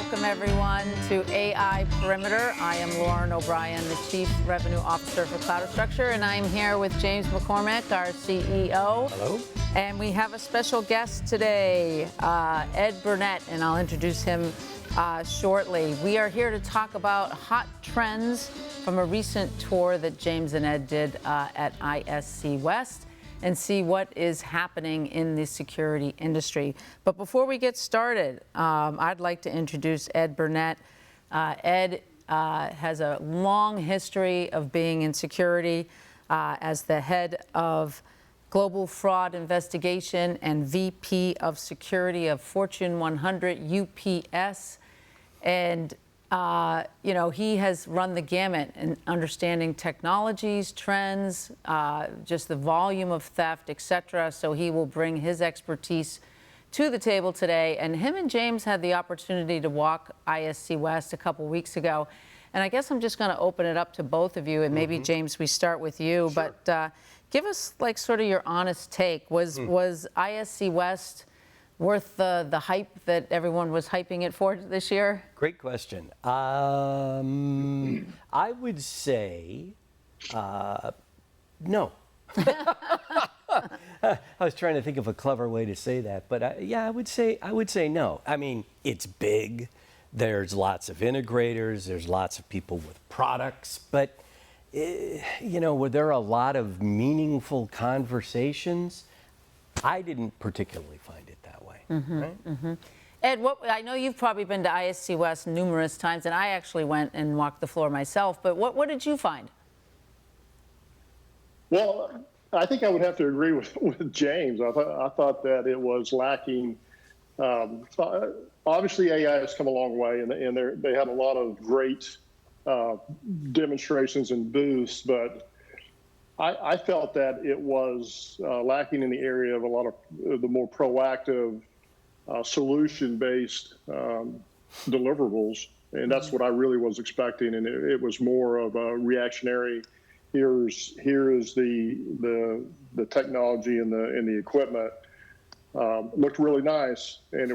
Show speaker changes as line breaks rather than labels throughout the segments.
Welcome, everyone, to AI Perimeter. I am Lauren O'Brien, the Chief Revenue Officer for Cloudastructure, and I'm here with James McCormack, our CEO.
Hello.
And we have a special guest today, Ed Barnett, and I'll introduce him shortly. We are here to talk about hot trends from a recent tour that James and Ed did at ISC West, and see what is happening in the security industry. But before we get started, I'd like to introduce Ed Barnett. Ed has a long history of being in security as the head of Global Fraud Investigation and VP of Security of Fortune 100 UPS. And he has run the gamut in understanding technologies, trends, just the volume of theft, etc. So he will bring his expertise to the table today. And him and James had the opportunity to walk ISC West a couple weeks ago. And I guess I'm just going to open it up to both of you. And maybe, James, we start with you. Sure. But give us sort of your honest take. Was ISC West worth the hype that everyone was hyping it for this year?
Great question. I would say no. I was trying to think of a clever way to say that, but I would say no. I mean, it's big. There's lots of integrators. There's lots of people with products, but were there a lot of meaningful conversations? I didn't particularly find it that way. Right?
Ed, I know you've probably been to ISC West numerous times, and I actually went and walked the floor myself, but what did you find?
Well, I think I would have to agree with James. I thought that it was lacking. Obviously, AI has come a long way, and they had a lot of great demonstrations and booths, but I felt that it was lacking in the area of a lot of the more proactive, solution-based deliverables, and that's what I really was expecting. And it was more of a reactionary. Here is the technology and the equipment. Looked really nice, and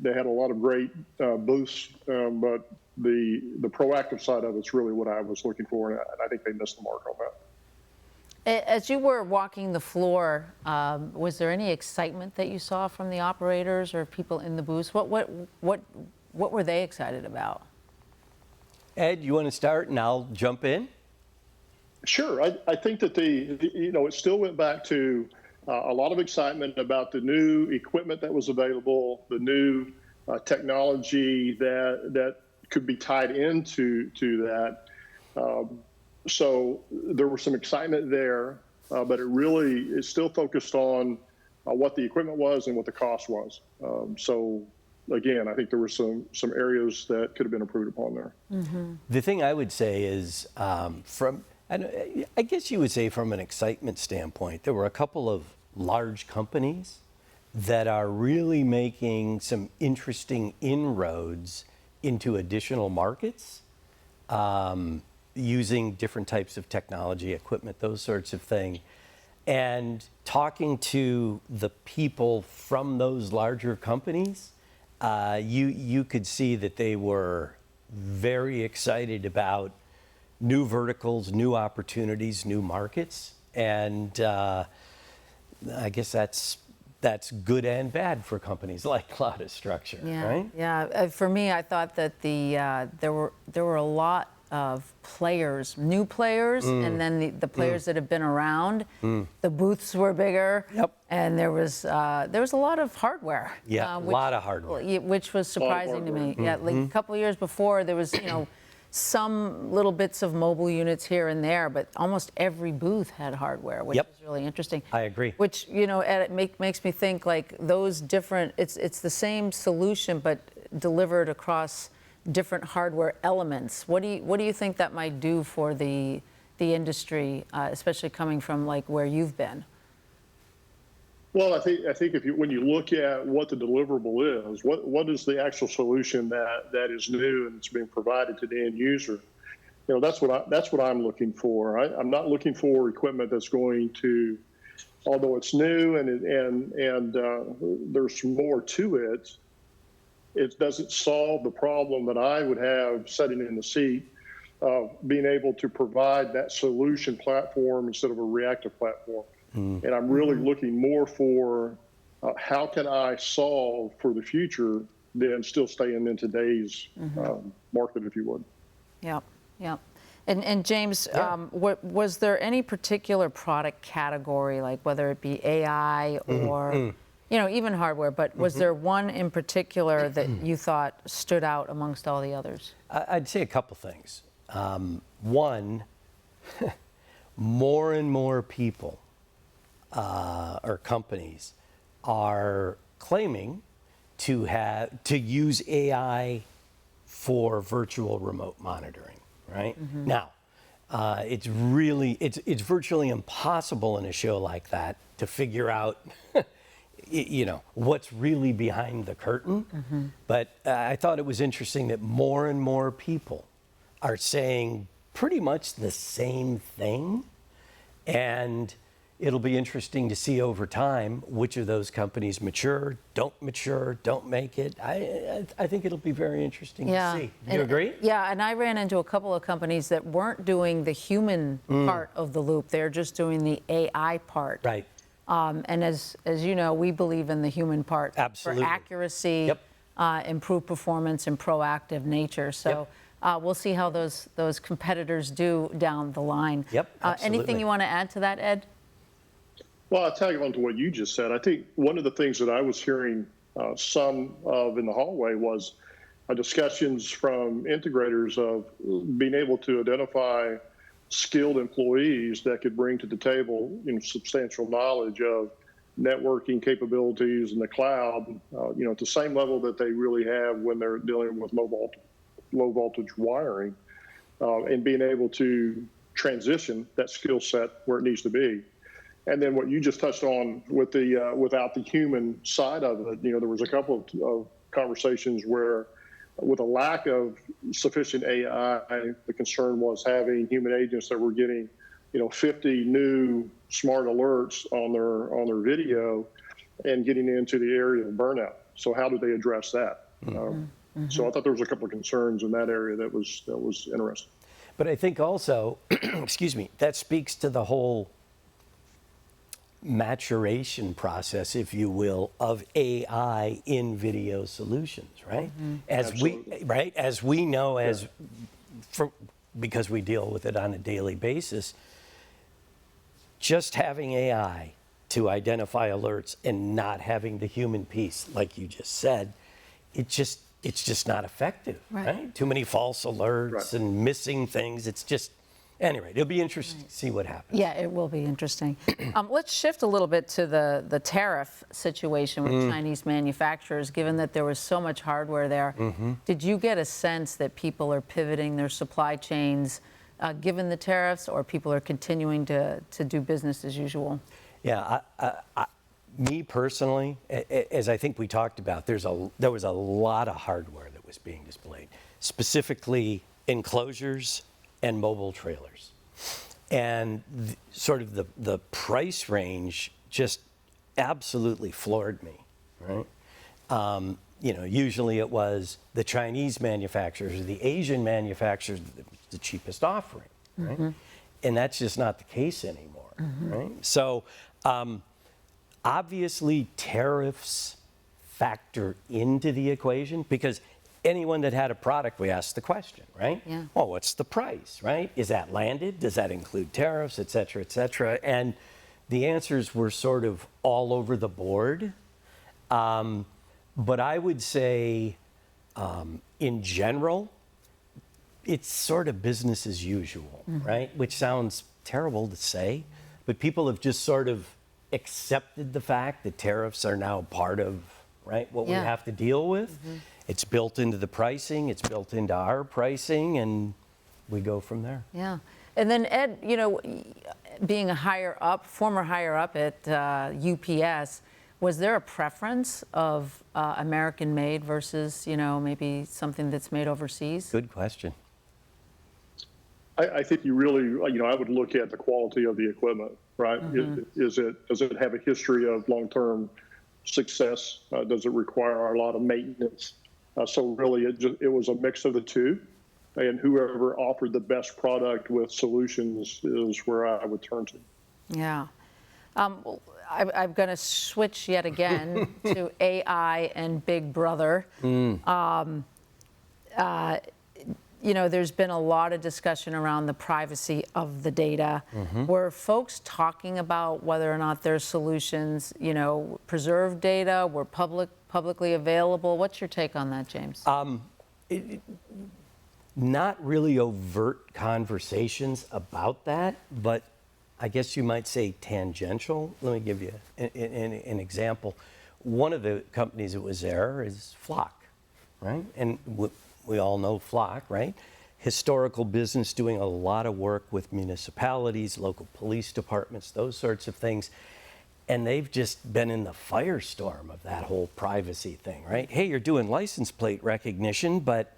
they had a lot of great booths, but the proactive side of it's really what I was looking for, and I think they missed the mark on that.
As you were walking the floor, was there any excitement that you saw from the operators or people in the booths? What were they excited about?
Ed, you want to start, and I'll jump in?
Sure. I think that it still went back to a lot of excitement about the new equipment that was available, the new technology that could be tied into that. So there was some excitement there, but it's still focused on what the equipment was and what the cost was. So again, I think there were some areas that could have been improved upon there.
The thing I would say is I guess you would say from an excitement standpoint, there were a couple of large companies that are really making some interesting inroads into additional markets. Using different types of technology, equipment, those sorts of things. And talking to the people from those larger companies, you could see that they were very excited about new verticals, new opportunities, new markets. And I guess that's good and bad for companies like Cloudastructure, right?
Yeah. For me, I thought that there were a lot of players, new players, and then the players that have been around. The booths were bigger, and there was a lot of hardware.
Yeah, a lot of hardware,
which was surprising to me. Yeah, like a couple of years before, there was some little bits of mobile units here and there, but almost every booth had hardware, which was really interesting.
I agree.
Which it makes me think like those different. It's the same solution, but delivered across different hardware elements. What do you think that might do for the industry, especially coming from where you've been?
Well, I think when you look at what the deliverable is, what is the actual solution that is new and it's being provided to the end user? That's what I'm looking for. I'm not looking for equipment that's going to, although it's new and there's more to it. it doesn't solve the problem that I would have sitting in the seat of being able to provide that solution platform instead of a reactive platform. And I'm really looking more for how can I solve for the future than still staying in today's market, if you would.
Yep, yep. And James, was there any particular product category, like whether it be AI or, you know, even hardware, but was there one in particular that you thought stood out amongst all the others?
I'd say a couple things. One, more and more people or companies are claiming to use AI for virtual remote monitoring, right? Now, it's virtually impossible in a show like that to figure out, you know, what's really behind the curtain. But I thought it was interesting that more and more people are saying pretty much the same thing. And it'll be interesting to see over time which of those companies mature, don't make it. I think it'll be very interesting to see. You agree?
Yeah, and I ran into a couple of companies that weren't doing the human part of the loop. They're just doing the AI part.
Right.
And as you know, we believe in the human part.
Absolutely.
For accuracy, improved performance, and proactive nature. So we'll see how those competitors do down the line.
Yep, absolutely.
Anything you want to add to that, Ed?
Well, I'll tag on to what you just said. I think one of the things that I was hearing some of in the hallway was discussions from integrators of being able to identify skilled employees that could bring to the table, you know, substantial knowledge of networking capabilities in the cloud, you know, at the same level that they really have when they're dealing with low voltage wiring, and being able to transition that skill set where it needs to be. And then what you just touched on with the without the human side of it, you know, there was a couple of conversations where, with a lack of sufficient AI, the concern was having human agents that were getting, you know, 50 new smart alerts on their video and getting into the area of burnout. So how do they address that? So I thought there was a couple of concerns in that area that was interesting.
But I think also, excuse me, that speaks to the whole maturation process, if you will, of AI in video solutions, right? As we know, because we deal with it on a daily basis, just having AI to identify alerts and not having the human piece, like you just said, it's just not effective, right? Too many false alerts and missing things. It's just, anyway, it'll be interesting to see what happens.
Yeah, it will be interesting. Let's shift a little bit to the tariff situation with Chinese manufacturers, given that there was so much hardware there. Did you get a sense that people are pivoting their supply chains given the tariffs, or people are continuing to do business as usual?
Yeah, me personally, as I think we talked about, there was a lot of hardware that was being displayed, specifically enclosures and mobile trailers. And sort of the price range just absolutely floored me, right? You know, usually it was the Chinese manufacturers or the Asian manufacturers, the cheapest offering, right? And that's just not the case anymore, right? So obviously tariffs factor into the equation, because anyone that had a product, we asked the question, right?
Yeah.
Well, what's the price, right? Is that landed? Does that include tariffs, et cetera, et cetera? And the answers were sort of all over the board. But I would say, in general, it's sort of business as usual, right? Which sounds terrible to say, but people have just sort of accepted the fact that tariffs are now part of, right, what we have to deal with. It's built into the pricing, it's built into our pricing, and we go from there.
Yeah. And then Ed, you know, being a former higher up at UPS, was there a preference of American made versus, you know, maybe something that's made overseas?
Good question.
I think you really, you know, I would look at the quality of the equipment, right? Does it have a history of long-term success? Does it require a lot of maintenance? So really, it was a mix of the two, and whoever offered the best product with solutions is where I would turn to.
Yeah. I'm going to switch yet again to AI and Big Brother. You know, there's been a lot of discussion around the privacy of the data. Were folks talking about whether or not their solutions, you know, preserve data, were publicly available? What's your take on that, James?
Not really overt conversations about that, but I guess you might say tangential. Let me give you an example. One of the companies that was there is Flock, right? And we all know Flock, right? Historical business, doing a lot of work with municipalities, local police departments, those sorts of things. And they've just been in the firestorm of that whole privacy thing, right? Hey, you're doing license plate recognition, but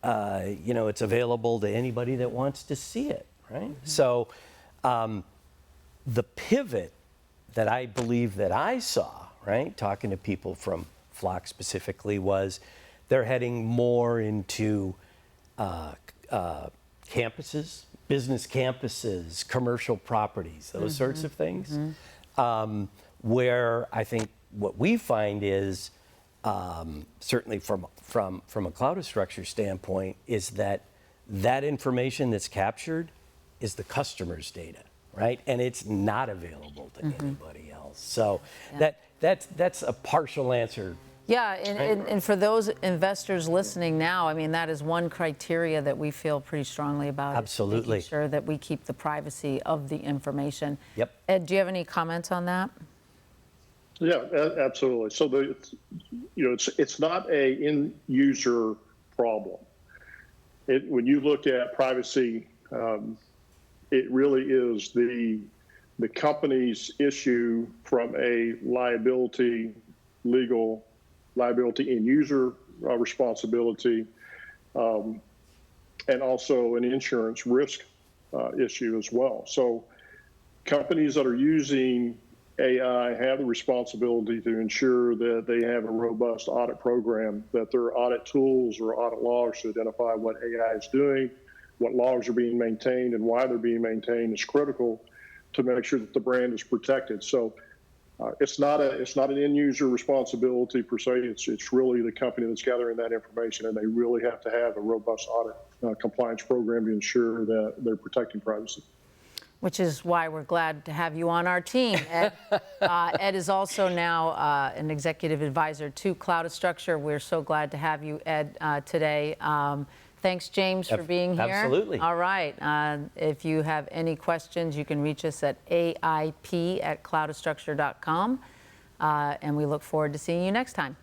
you know, it's available to anybody that wants to see it, right? So the pivot that I believe that I saw, right, talking to people from Flock specifically, was they're heading more into campuses, business campuses, commercial properties, those sorts of things, where I think what we find is, certainly from a Cloudastructure standpoint, is that information that's captured is the customer's data, right? And it's not available to anybody else. So that's a partial answer.
Yeah, and for those investors listening now, I mean, that is one criteria that we feel pretty strongly about.
Absolutely.
Making sure that we keep the privacy of the information.
Yep.
Ed, do you have any comments on that?
Yeah, absolutely. So it's not a end user problem. When you look at privacy, it really is the company's issue from a legal liability and user responsibility, and also an insurance risk issue as well. So companies that are using AI have the responsibility to ensure that they have a robust audit program, that their audit tools or audit logs to identify what AI is doing, what logs are being maintained, and why they're being maintained is critical to make sure that the brand is protected. So it's not an end user responsibility per se. It's really the company that's gathering that information, and they really have to have a robust audit compliance program to ensure that they're protecting privacy.
Which is why we're glad to have you on our team, Ed. Ed is also now an executive advisor to Cloudastructure. We're so glad to have you, Ed, today. Thanks, James, for being here.
Absolutely.
All right. If you have any questions, you can reach us at aip@cloudastructure.com. And we look forward to seeing you next time.